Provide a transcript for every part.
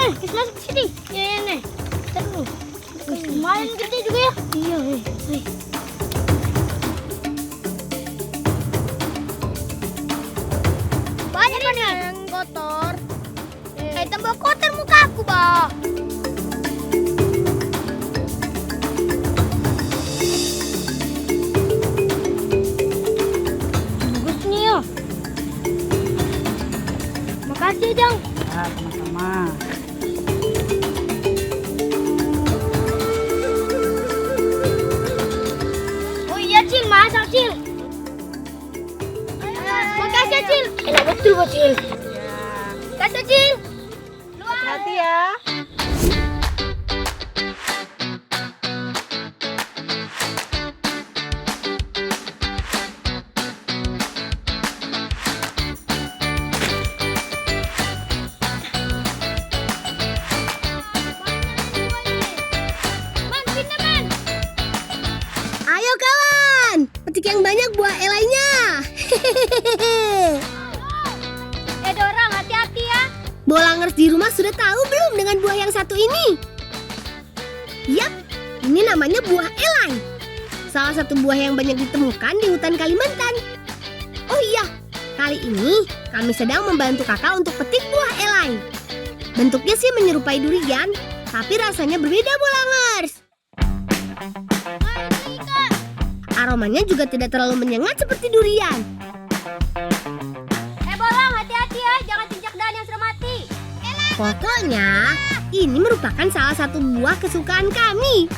Kita masuk sini. Ya, nih. Terus. Lumayan gede juga ya. Iya, banyak nih yang kotor. Tambah kotor muka aku, Bah. Bagus nih ya. Makasih, Jang. Ya, sama-sama. Oh iya, Cil, masak, Cil. Makasih, Cil. Enak betul, Pak Cil. Kasih, Cil. Hati-hati ya. Ayo kawan, petik yang banyak buah elainya. Dorang, hati-hati ya. Bolangers di rumah sudah tahu belum dengan buah yang satu ini? Yap, ini namanya buah elai. Salah satu buah yang banyak ditemukan di hutan Kalimantan. Oh iya, kali ini kami sedang membantu kakak untuk petik buah elai. Bentuknya sih menyerupai durian, tapi rasanya berbeda Bolangers. Aromanya juga tidak terlalu menyengat seperti durian. Bolang, hati-hati ya. Jangan injak dahan yang sudah mati. Pokoknya, ini merupakan salah satu buah kesukaan kami.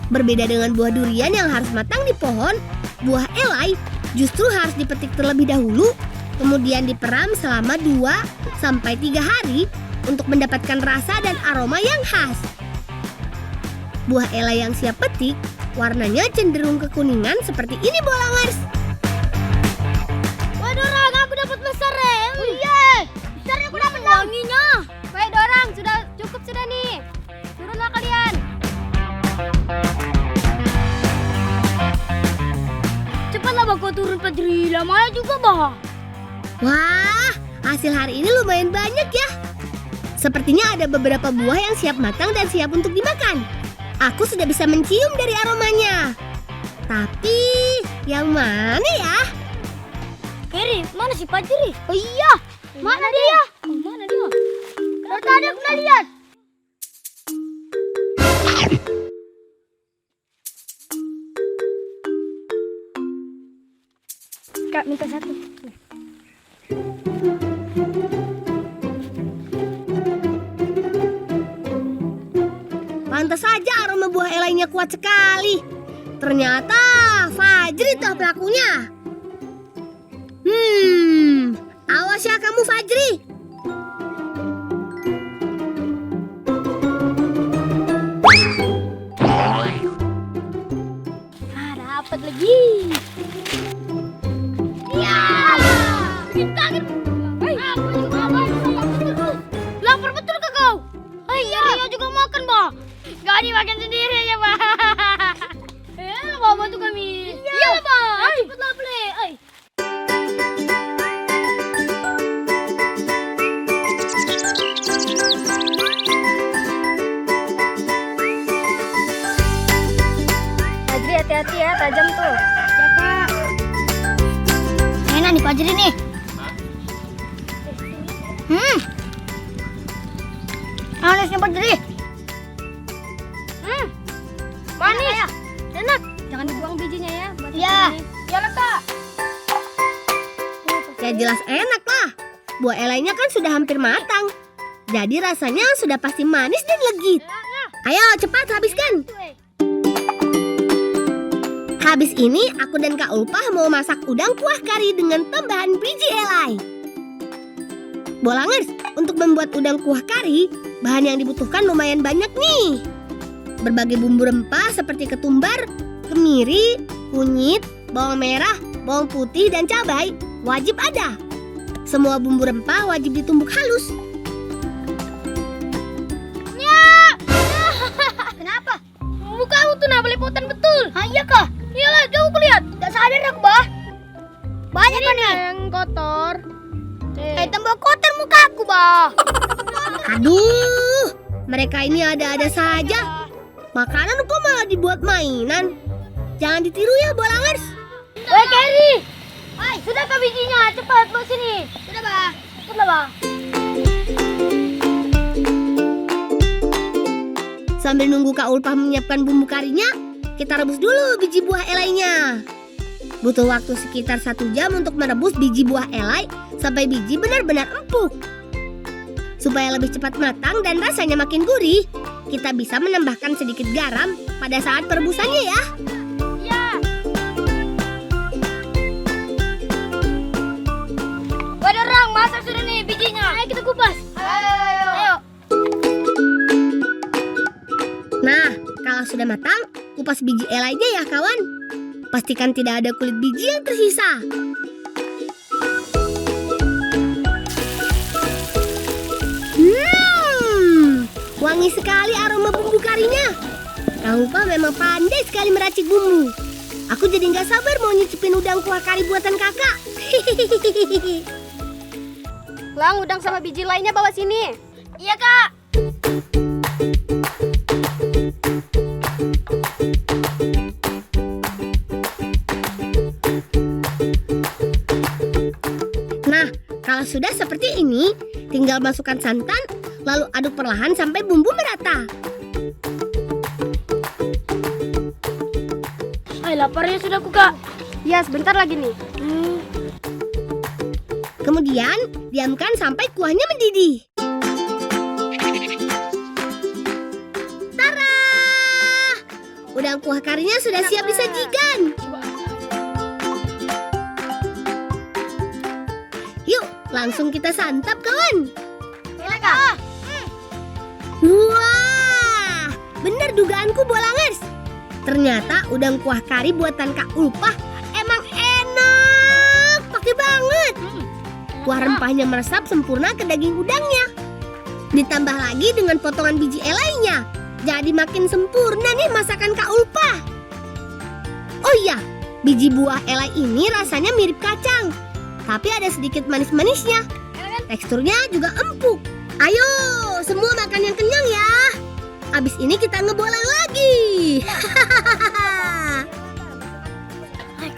Berbeda dengan buah durian yang harus matang di pohon, buah elai justru harus dipetik terlebih dahulu, kemudian diperam selama 2-3 hari untuk mendapatkan rasa dan aroma yang khas. Buah elai yang siap petik, warnanya cenderung kekuningan seperti ini Bolangers. Wah, Dorang, aku dapat besar ya. Oh iya, besarnya aku dapat wanginya. Baik, Dorang, sudah cukup sudah nih. Turunlah kalian. Cepatlah, Bah, kau turun, Padri. Lama juga, Bah. Wah, hasil hari ini lumayan banyak ya. Sepertinya ada beberapa buah yang siap matang dan siap untuk dimakan. Aku sudah bisa mencium dari aromanya. Tapi, yang mana ya? Kiri, mana si Padri? Oh iya, mana dia? Mana dia? Kalau tadi aku pernah lihat. Kak, minta satu. Pantas saja aroma buah elainya kuat sekali. Ternyata Fajri toh pelakunya. Awas ya kamu Fajri. Nah, dapat lagi. Ya, bikin kaget. Aku juga terus. Lapar betul ke kau? Oh iya, Ria juga makan, Bah. Gak dimakan sendiri ya, Bah. Bah, bantu kami. Iya, Bah. Cepatlah, Ple. Fajri, hati-hati ya, tajam tuh. Ya, Kak. Enak nih Fajri nih. Manisnya Fajri. Manis. Enak. Jangan dibuang bijinya ya. Iya. Ya, Kak. Ya jelas enak lah. Buah elainya kan sudah hampir matang. Jadi rasanya sudah pasti manis dan legit. Ayo cepat habiskan. Habis ini aku dan Kak Ulpah mau masak udang kuah kari dengan tambahan biji elai. Bolangers, untuk membuat udang kuah kari, bahan yang dibutuhkan lumayan banyak nih. Berbagai bumbu rempah seperti ketumbar, kemiri, kunyit, bawang merah, bawang putih, dan cabai wajib ada. Semua bumbu rempah wajib ditumbuk halus. Kenapa? Mukamu tuh nah belepotan betul. Iya kah? Iyalah, jauh kulihat. Gak sadar aku, Bah. Banyak nih yang kotor. Tambah kotor mukaku, bah. Aduh, mereka ini ada-ada saja. Makanan kok malah dibuat mainan. Jangan ditiru ya, Bolangers. Woi, Kerry. Sudah kah bijinya? Cepat bawa sini. Sudah, bah. Cepatlah, bah. Sambil nunggu Kak Ulpah menyiapkan bumbu karinya, kita rebus dulu biji buah elainya. Butuh waktu sekitar 1 jam untuk merebus biji buah elai sampai biji benar-benar empuk. Supaya lebih cepat matang dan rasanya makin gurih, kita bisa menambahkan sedikit garam pada saat perebusannya ya. Iya. Waduh, Rang, masak sudah nih bijinya. Ayo kita kupas. Ayo. Nah, kalau sudah matang, kupas biji elainya ya kawan. Pastikan tidak ada kulit biji yang tersisa. Wangi sekali aroma bumbu karinya. Kak Ulpah memang pandai sekali meracik bumbu. Aku jadi nggak sabar mau nyicipin udang kuah kari buatan kakak. Lang, udang sama biji lainnya bawa sini. Iya, Kak. Nah, kalau sudah seperti ini, tinggal masukkan santan, lalu aduk perlahan sampai bumbu merata. Laparnya sudah Kak. Ya, sebentar lagi nih. Kemudian, diamkan sampai kuahnya mendidih. Tara! Udang kuah karinya sudah siap disajikan. Yuk, langsung kita santap, kawan. Iya, Kak. Wah, benar dugaanku, Bolangers. Ternyata udang kuah kari buatan Kak Ulpah emang enak, pakai banget. Kuah rempahnya meresap sempurna ke daging udangnya. Ditambah lagi dengan potongan biji elainya, jadi makin sempurna nih masakan Kak Ulpah. Oh iya, biji buah elai ini rasanya mirip kacang, tapi ada sedikit manis-manisnya. Teksturnya juga empuk. Ayo, semua makan yang kenyang ya. Abis ini kita ngeboleng lagi.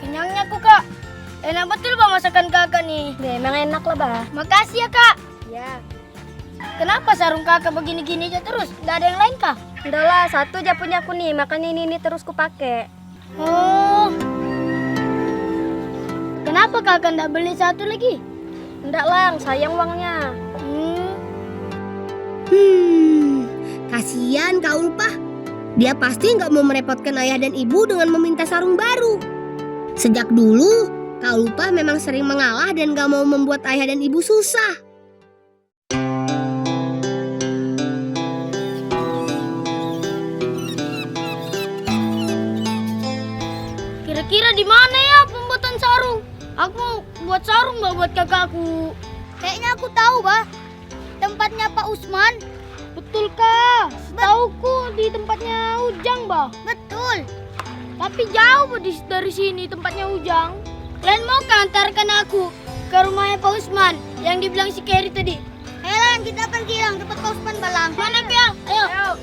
Kenyangnya aku, Kak. Enak betul Bang masakan Kakak nih. Ya, emang enak lah, Bah. Makasih ya, Kak. Ya. Kenapa sarung Kakak begini-gini aja terus? Gak ada yang lain kah? Udah lah, satu aja punya aku nih, makanya ini terus kupake. Oh. Kenapa Kakak nggak beli satu lagi? Enggak, Lang, sayang uangnya. Kasihan Kak Ulpah. Dia pasti nggak mau merepotkan ayah dan ibu dengan meminta sarung baru. Sejak dulu, Kak Ulpah memang sering mengalah dan nggak mau membuat ayah dan ibu susah. Kira-kira di mana ya pembuatan sarung? Aku mau buat sarung buat kakakku. Kayaknya aku tahu, Bah. Tempatnya Pak Usman. Betul, Kak. Setauku di tempatnya Ujang, Bah. Betul. Tapi jauh dari sini tempatnya Ujang. Kalian mau kan antarkan aku ke rumahnya Pak Usman yang dibilang si Kerry tadi? Ayo Lan, kita pergi Lang, tempat Pak Usman Balang. Mana Piang? Ayo.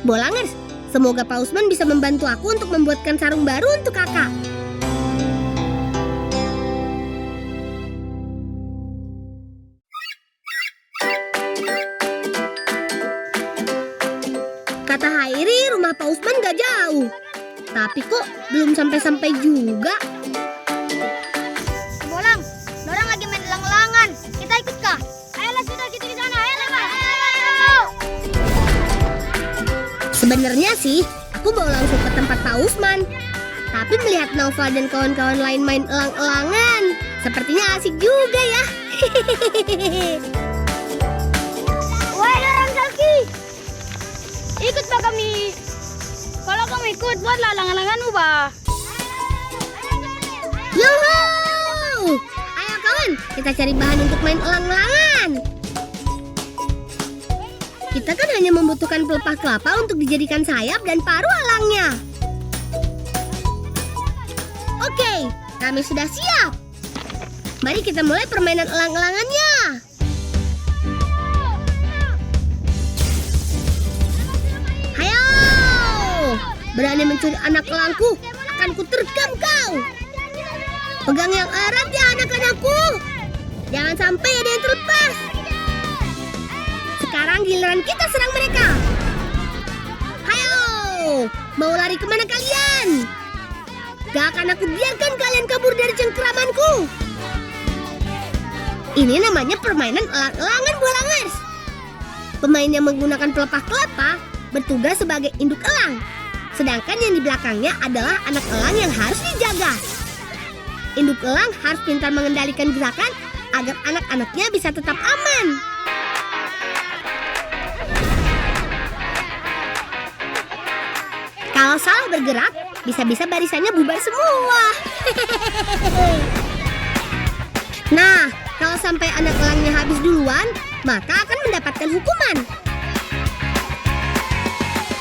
Bolangers, semoga Pak Usman bisa membantu aku untuk membuatkan sarung baru untuk kakak. Kata Hairi, rumah Pak Usman gak jauh. Tapi kok belum sampai-sampai juga. Bolang, orang lagi main elang-elangan. Kita ikut kah? Ayolah sudah kita di sana. Ayo. Sebenarnya sih, aku mau langsung ke tempat Pak Usman. Tapi melihat Nova dan kawan-kawan lain main elang-elangan, sepertinya asik juga ya. Woi, orang Salki. Ikut Pak kami. Kalau kamu ikut, buatlah elang-elanganmu, Bah. Yuhu! Ayo kawan, kita cari bahan untuk main elang-elangan. Kita kan hanya membutuhkan pelepah kelapa untuk dijadikan sayap dan paruh elangnya. Oke, kami sudah siap. Mari kita mulai permainan elang-elangannya. Hayo! Berani mencuri anak elangku, akan kuterkam kau. Pegang yang erat ya anak-anakku. Jangan sampai ada yang terlepas. Sekarang giliran kita serang mereka. Hayo! Mau lari kemana kalian? Gak akan aku biarkan kalian kabur dari cengkeramanku. Ini namanya permainan elang-elangan Bolangers. Pemain yang menggunakan pelepah kelapa bertugas sebagai induk elang. Sedangkan yang di belakangnya adalah anak elang yang harus dijaga. Induk elang harus pintar mengendalikan gerakan agar anak-anaknya bisa tetap aman. Kalau salah bergerak, bisa-bisa barisannya bubar semua. Nah, kalau sampai anak elangnya habis duluan, maka akan mendapatkan hukuman.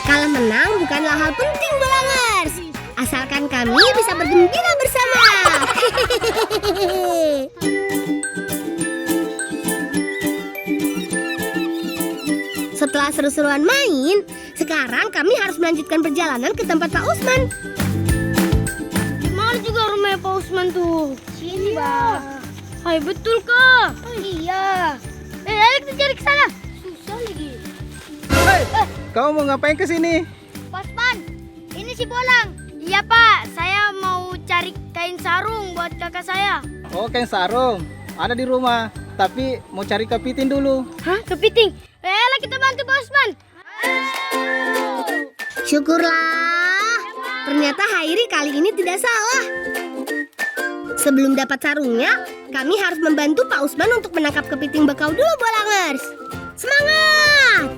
Kalah menang bukanlah hal penting, Bolangers. Asalkan kami bisa bergembira bersama. Setelah seru-seruan main, sekarang kami harus melanjutkan perjalanan ke tempat Pak Usman. Mana juga rumahnya Pak Usman tuh? Sini, Bang. Hai, betul kah? Oh iya. Ayo kita cari ke sana. Susah lagi. Hei, kau mau ngapain ke sini? Pak Usman, ini si Bolang. Iya Pak, saya mau cari kain sarung buat kakak saya. Oh, kain sarung. Ada di rumah, tapi mau cari kepiting dulu. Hah? Kepiting? Ayolah kita bantu Pak Usman. Syukurlah, ternyata Hairi kali ini tidak salah. Sebelum dapat sarungnya, kami harus membantu Pak Usman untuk menangkap kepiting bakau dulu, Bolangers. Semangat!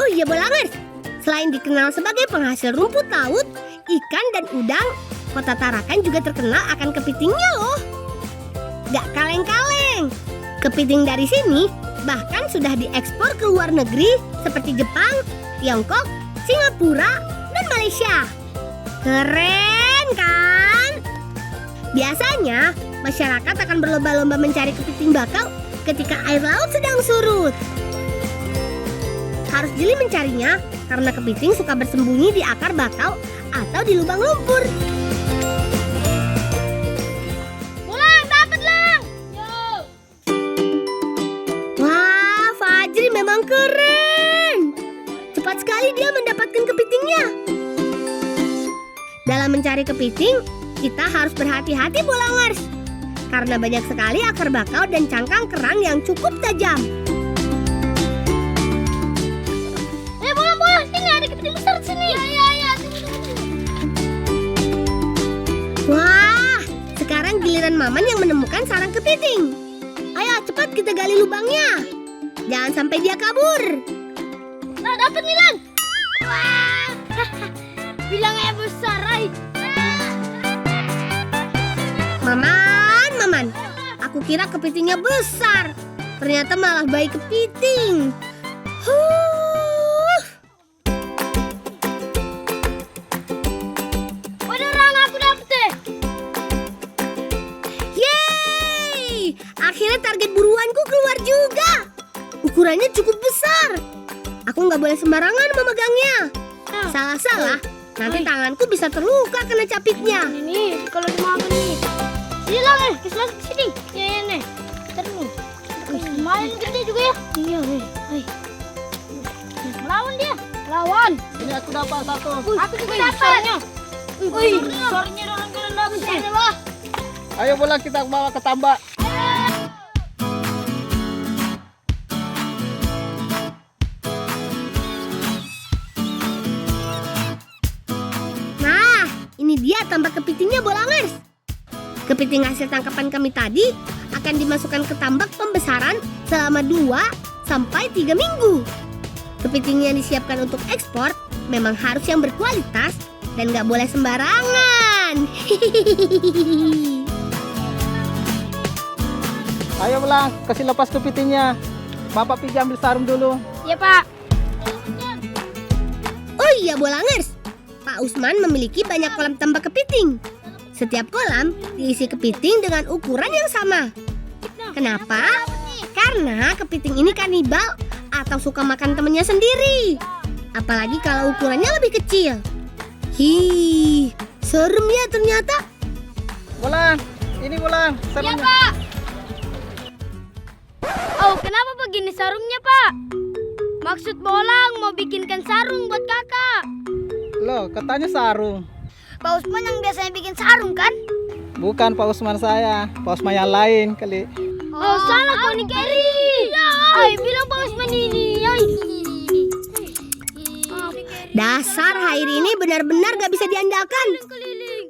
Oh iya, Bolangers, selain dikenal sebagai penghasil rumput laut, ikan dan udang, Kota Tarakan juga terkenal akan kepitingnya loh. Gak kaleng-kaleng. Kepiting dari sini bahkan sudah diekspor ke luar negeri seperti Jepang, Tiongkok, Singapura, dan Malaysia. Keren kan? Biasanya masyarakat akan berlomba-lomba mencari kepiting bakau ketika air laut sedang surut. Harus jeli mencarinya karena kepiting suka bersembunyi di akar bakau atau di lubang lumpur. Bolang, dapat Lang. Wah, Fajri memang keren. Cepat sekali dia mendapatkan kepitingnya. Dalam mencari kepiting, kita harus berhati-hati, Bolangers. Karena banyak sekali akar bakau dan cangkang kerang yang cukup tajam. Bolang, sini ada kepiting besar di sini. Ya. Wah, sekarang giliran Maman yang menemukan sarang kepiting. Ayo cepat kita gali lubangnya. Jangan sampai dia kabur. Nah, dapat nih Lang. Wah. Bilangnya besar, ay. Maman, aku kira kepitingnya besar. Ternyata malah bayi kepiting. Waduh, Lang, aku dapet deh. Yeay! Akhirnya target buruanku keluar juga. Ukurannya cukup besar. Aku nggak boleh sembarangan memegangnya. Salah-salah, nanti tanganku bisa terluka kena capitnya. Ini kalau dimakan nih. Sini Lang, kita masuk ke sini. Ya, nih. Terus. Lumayan gede juga ya. Iya, hei. Lawan dia. Lawan. Ini aku dapat satu. Aku juga dapat. Wih, besarnya dorong-dorong dapat sini lah. Ayo Bolang, kita bawa ke tambak. Nah, ini dia tambak kepitingnya, Bolangers. Kepiting hasil tangkapan kami tadi akan dimasukkan ke tambak pembesaran selama 2-3 minggu. Kepiting yang disiapkan untuk ekspor memang harus yang berkualitas dan nggak boleh sembarangan. Ayo Bolang, kasih lepas kepitingnya. Bapak pergi ambil sarung dulu. Ya, Pak. Oh iya, Bolangers, Pak Usman memiliki banyak kolam tambak kepiting. Setiap kolam diisi kepiting dengan ukuran yang sama. Kenapa? Karena kepiting ini kanibal atau suka makan temennya sendiri. Apalagi kalau ukurannya lebih kecil. Hi, serem ya ternyata. Bolang, ini bolang. Iya, Sarungnya. Pak. Oh, kenapa begini sarungnya, Pak? Maksud Bolang mau bikinkan sarung buat kakak. Loh, katanya sarung. Pak Usman yang biasanya bikin sarung kan? Bukan Pak Usman saya, Pak Usman yang lain kali. Oh, salah kau nih Kerry. Ay, bilang Pak Usman ini. Ay. Dasar Hairi ini benar-benar gak bisa diandalkan.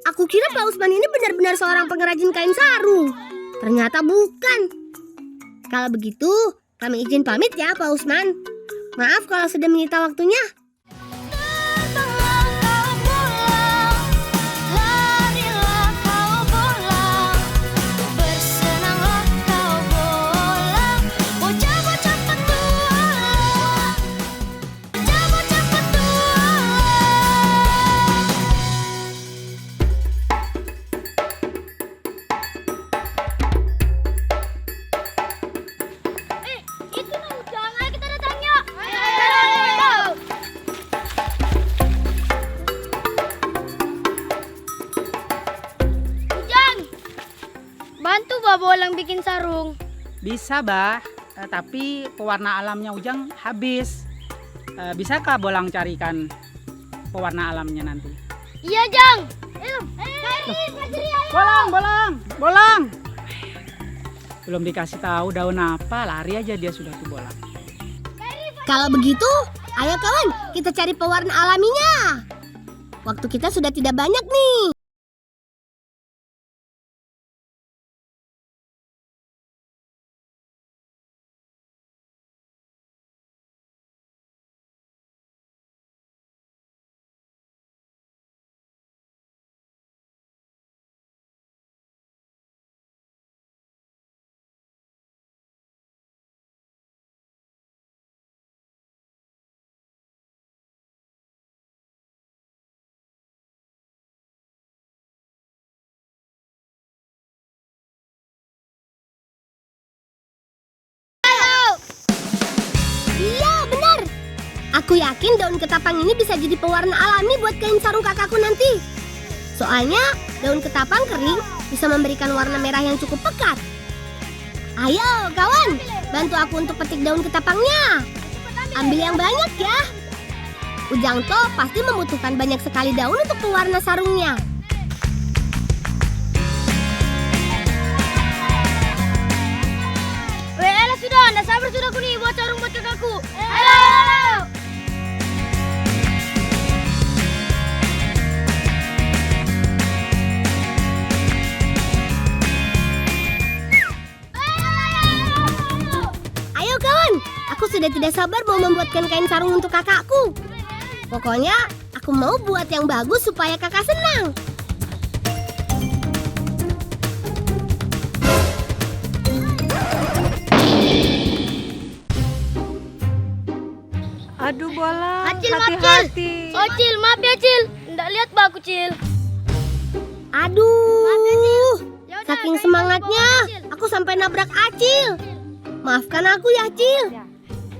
Aku kira Pak Usman ini benar-benar seorang pengrajin kain sarung. Ternyata bukan. Kalau begitu, kami izin pamit ya Pak Usman. Maaf kalau sudah menyita waktunya. Bantu Bolang bikin sarung. Bisa, Bah. Tapi pewarna alamnya Ujang habis. Bisakah Bolang carikan pewarna alamnya nanti? Iya, Jang. Bolang. Belum dikasih tahu daun apa, lari aja dia sudah tuh Bolang. Kalau begitu, ayo kawan, kita cari pewarna alaminya. Waktu kita sudah tidak banyak nih. Aku yakin daun ketapang ini bisa jadi pewarna alami buat kain sarung kakakku nanti. Soalnya daun ketapang kering bisa memberikan warna merah yang cukup pekat. Ayo kawan, bantu aku untuk petik daun ketapangnya. Ambil yang banyak ya. Ujang To pasti membutuhkan banyak sekali daun untuk pewarna sarungnya. Elah sudah, nggak sabar sudah aku nih buat sarung buat kakakku. Ayo. Ayo kawan, aku sudah tidak sabar mau membuatkan kain sarung untuk kakakku. Pokoknya aku mau buat yang bagus supaya kakak senang. Aduh Bolang, Acil, hati-hati. Oh Cil, maaf ya Cil. Nggak lihat Mbak aku Cil. Aduh, Yaudah, saking kalian semangatnya bawa Acil. aku sampai nabrak Acil. Maafkan aku ya Cil.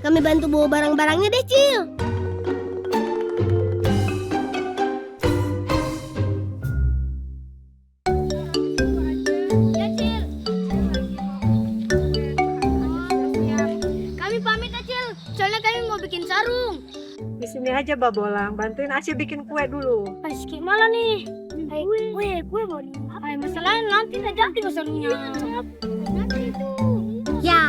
Kami bantu bawa barang-barangnya deh Cil. Ya Cil. Kami pamit ya Cil. Soalnya kami mau bikin sarung. Di sini aja Mbak Bolang, bantuin Acil bikin kue dulu. Pas gimana nih? Kue mau nih. Masalahnya nanti nggak jadi sarungnya. Ya,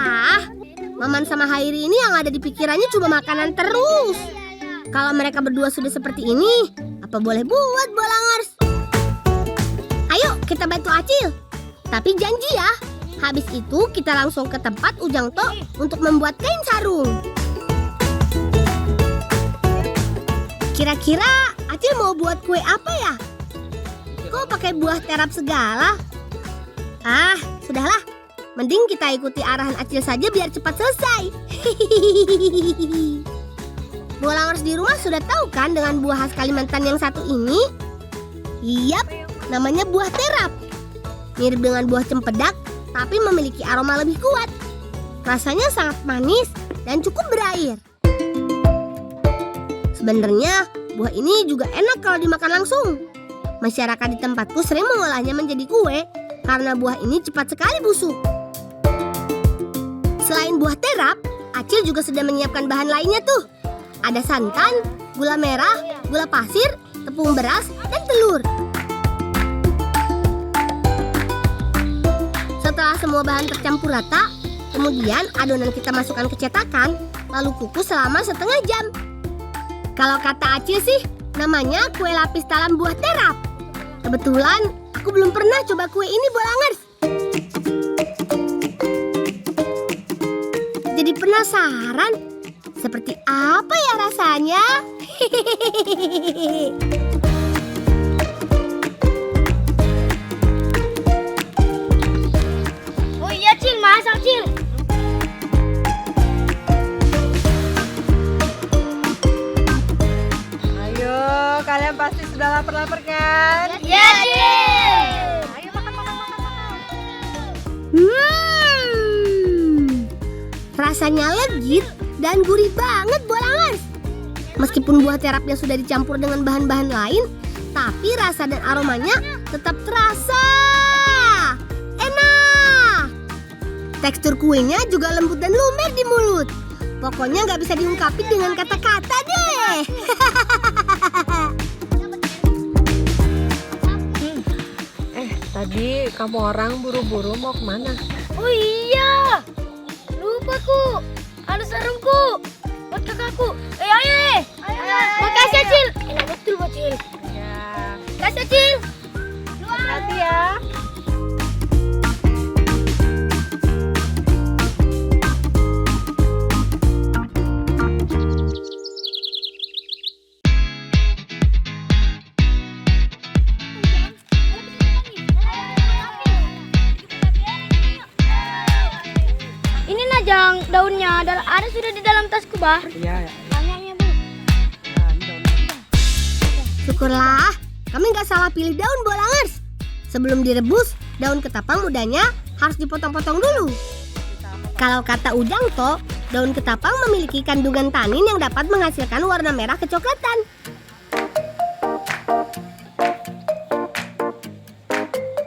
Maman sama Hairi ini yang ada di pikirannya cuma makanan terus. Kalau mereka berdua sudah seperti ini, apa boleh buat Bolangers? Ayo kita bantu Acil. Tapi janji ya, habis itu kita langsung ke tempat Ujang To untuk membuat kain sarung. Kira-kira Acil mau buat kue apa ya? Kok pakai buah terap segala? Ah, sudahlah. Mending kita ikuti arahan Acil saja biar cepat selesai. Bolangers di rumah sudah tahu kan dengan buah khas Kalimantan yang satu ini? Yap, namanya buah terap. Mirip dengan buah cempedak, tapi memiliki aroma lebih kuat. Rasanya sangat manis dan cukup berair. Sebenarnya buah ini juga enak kalau dimakan langsung. Masyarakat di tempatku sering mengolahnya menjadi kue karena buah ini cepat sekali busuk. Selain buah terap, Acil juga sudah menyiapkan bahan lainnya tuh. Ada santan, gula merah, gula pasir, tepung beras, dan telur. Setelah semua bahan tercampur rata, kemudian adonan kita masukkan ke cetakan, lalu kukus selama setengah jam. Kalau kata Acil sih, namanya kue lapis talam buah terap. Kebetulan, aku belum pernah coba kue ini, Bolangers. Jadi penasaran, seperti apa ya rasanya? Oh iya Cil, masak Cil. Ayo, kalian pasti sudah lapar-lapar kan? Iya Cil. Ayo makan. Rasanya legit dan gurih banget, Bolangers. Meskipun buah terapnya sudah dicampur dengan bahan-bahan lain, tapi rasa dan aromanya tetap terasa. Enak. Tekstur kuenya juga lembut dan lumer di mulut. Pokoknya nggak bisa diungkapin dengan kata-kata deh. Tadi kamu orang buru-buru mau kemana? Oh iya, lupa ku. Ada sarungku buat kakakku. Ayo. Makasih ya Cil. Enak betul buat Cil. Ya, Kasih ya, Cil. hati ya. Ini Najang, daunnya ada sudah di dalam tasku, Bah. Iya, ya. Banyaknya, Bu. Nah, ini daun. Syukurlah, kami nggak salah pilih daun, Bolangers. Sebelum direbus, daun ketapang mudanya harus dipotong-potong dulu. Kalau kata Ujang toh, daun ketapang memiliki kandungan tanin yang dapat menghasilkan warna merah kecoklatan.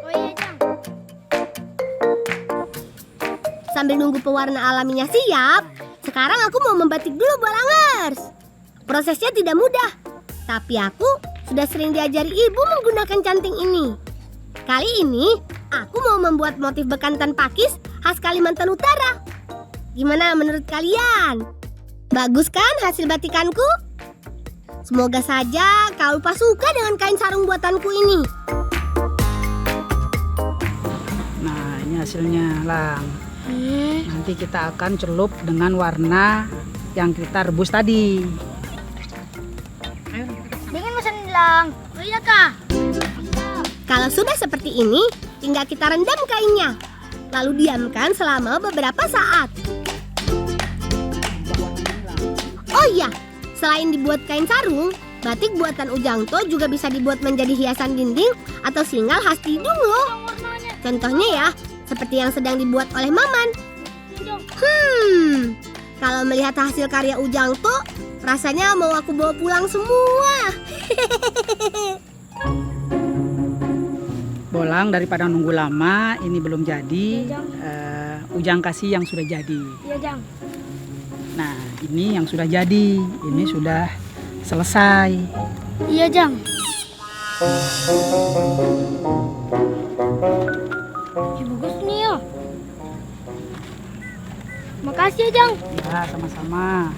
Oh iya, Jang. Sambil nunggu pewarna alaminya siap, sekarang aku mau membatik dulu, Bolangers. Prosesnya tidak mudah, tapi aku sudah sering diajari ibu menggunakan canting ini. Kali ini, aku mau membuat motif bekantan pakis khas Kalimantan Utara. Gimana menurut kalian? Bagus kan hasil batikanku? Semoga saja kau lupa suka dengan kain sarung buatanku ini. Nah, ini hasilnya, Lang. Nanti kita akan celup dengan warna yang kita rebus tadi. Dengan mesin Lang. Oh iya, Kak. Kalau sudah seperti ini, tinggal kita rendam kainnya. Lalu diamkan selama beberapa saat. Oh iya, selain dibuat kain sarung, batik buatan Ujang To juga bisa dibuat menjadi hiasan dinding atau singal khas hidung loh. Contohnya ya, seperti yang sedang dibuat oleh Maman. Kalau melihat hasil karya Ujang To, rasanya mau aku bawa pulang semua. Bolang, daripada nunggu lama, ini belum jadi. Ujang kasih yang sudah jadi. Iya, Jang. Nah, ini yang sudah jadi. Ini sudah selesai. Iya, Jang. Bagus nih ya. Makasih ya, Jang. Ya, sama-sama.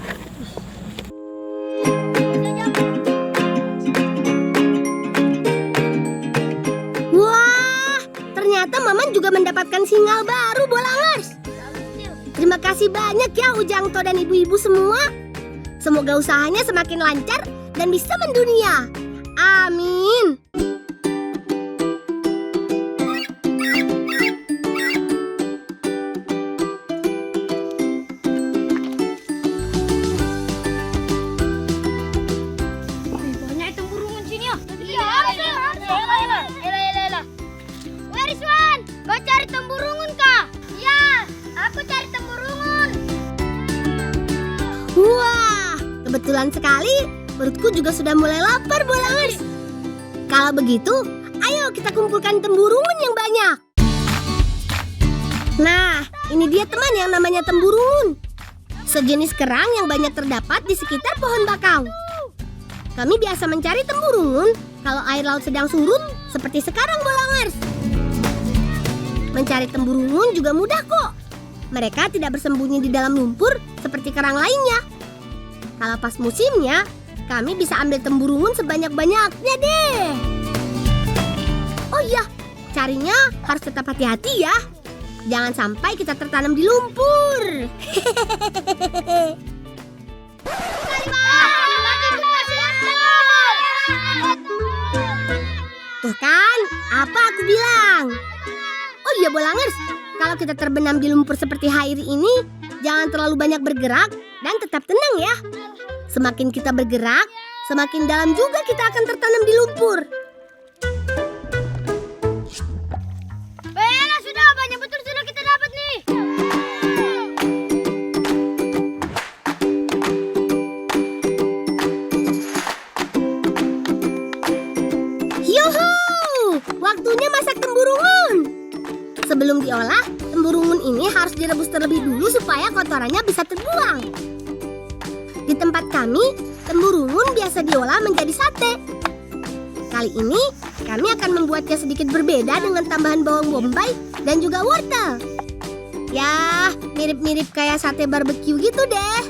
Wah, ternyata Maman juga mendapatkan singal baru, Bolangers. Terima kasih banyak ya Ujang To dan ibu-ibu semua. Semoga usahanya semakin lancar dan bisa mendunia. Amin. Banyak itu burungan sini ya. Iya, Kau cari temburungun kah? Ya, aku cari temburungun. Wah, kebetulan sekali. Perutku juga sudah mulai lapar, Bolangers. Kalau begitu, ayo kita kumpulkan temburungun yang banyak. Nah, ini dia teman yang namanya temburungun. Sejenis kerang yang banyak terdapat di sekitar pohon bakau. Kami biasa mencari temburungun kalau air laut sedang surut seperti sekarang, Bolangers. Mencari temburungun juga mudah kok. Mereka tidak bersembunyi di dalam lumpur seperti kerang lainnya. Kalau pas musimnya, kami bisa ambil temburungun sebanyak-banyaknya deh. Oh iya, carinya harus tetap hati-hati ya. Jangan sampai kita tertanam di lumpur. Tuh kan, apa aku bilang? Oh iya Bolangers, kalau kita terbenam di lumpur seperti Hairi ini, jangan terlalu banyak bergerak dan tetap tenang ya. Semakin kita bergerak, semakin dalam juga kita akan tertanam di lumpur. Sudah banyak betul sudah kita dapat nih. Yuhu! Waktunya masak temburungun. Sebelum diolah, temburungun ini harus direbus terlebih dulu supaya kotorannya bisa terbuang. Di tempat kami, temburungun biasa diolah menjadi sate. Kali ini, kami akan membuatnya sedikit berbeda dengan tambahan bawang bombay dan juga wortel. Ya, mirip-mirip kayak sate barbeque gitu deh.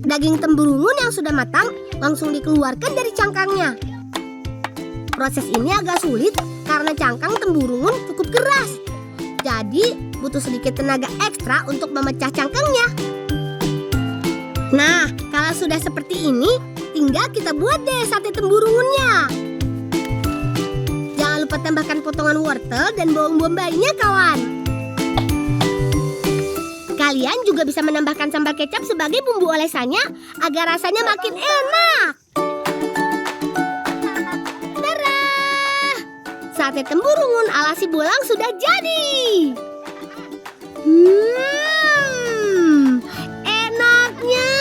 Daging temburungun yang sudah matang langsung dikeluarkan dari cangkangnya. Proses ini agak sulit karena cangkang temburungun cukup keras. Jadi, butuh sedikit tenaga ekstra untuk memecah cangkangnya. Nah, kalau sudah seperti ini, tinggal kita buat deh sate temburungunnya. Jangan lupa tambahkan potongan wortel dan bawang bombaynya, kawan. Kalian juga bisa menambahkan sambal kecap sebagai bumbu olesannya agar rasanya makin enak. Tara! Sate temburungun ala si Bolang sudah jadi. Enaknya.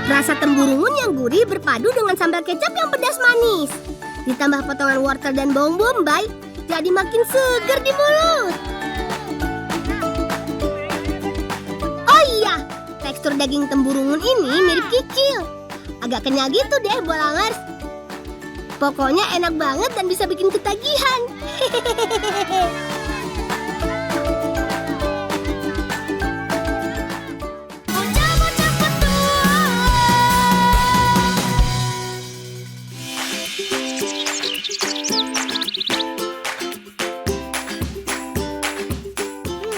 Rasa temburungun yang gurih berpadu dengan sambal kecap yang pedas manis. Ditambah potongan wortel dan bawang bombay, jadi makin segar di mulut. Oh iya, tekstur daging temburungun ini mirip kikil. Agak kenyal gitu deh, Bolangers. Pokoknya enak banget dan bisa bikin ketagihan.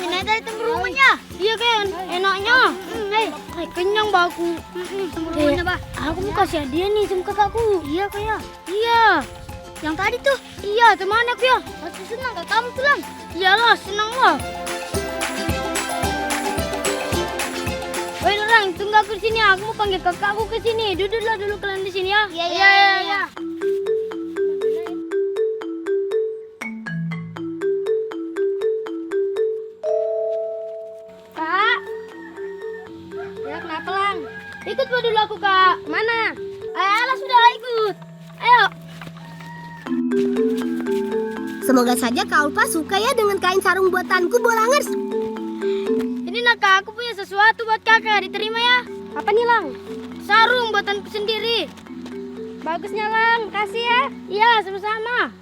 Enak dari temburungunnya. Iya kan, enaknya. Kenyang baku. Temburungunnya bah. Aku mau kasih hadiah nih sama kakakku. Iya kayak. Iya. Yang tadi tuh. Iya teman aku ya. Pasti senang kakakmu pulang. Iyalah senang lah. Woi orang, tunggu aku di sini. Aku mau panggil kakakku ke sini. Duduklah dulu kalian di sini ya. Iya. Kak. Ya kenapa Lang? Ikut dulu aku kak. Mana? Ayolah sudah ikut. Ayo. Semoga saja Kak Ulfa suka ya dengan kain sarung buatanku, Bolangers. Ini nak kak, aku punya sesuatu buat kakak. Diterima ya? Apa nih, Lang? Sarung buatanku sendiri. Bagusnya, Lang. Kasih ya. Iya sama-sama.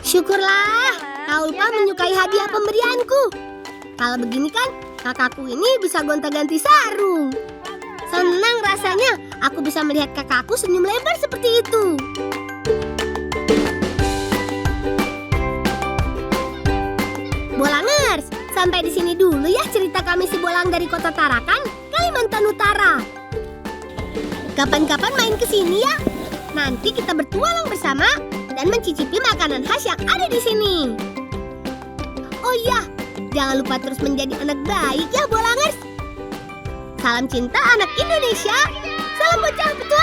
Syukurlah, Kak Ulfa menyukai hadiah pemberianku. Kalau begini kan, kakakku ini bisa gonta-ganti sarung. Senang rasanya, aku bisa melihat kakakku senyum lebar seperti itu. Bolangers, sampai di sini dulu ya cerita kami si Bolang dari Kota Tarakan, Kalimantan Utara. Kapan-kapan main ke sini ya. Nanti kita bertualang bersama dan mencicipi makanan khas yang ada di sini. Oh iya, jangan lupa terus menjadi anak baik ya, Bolangers. Salam cinta anak Indonesia. Salam bocah petualangan.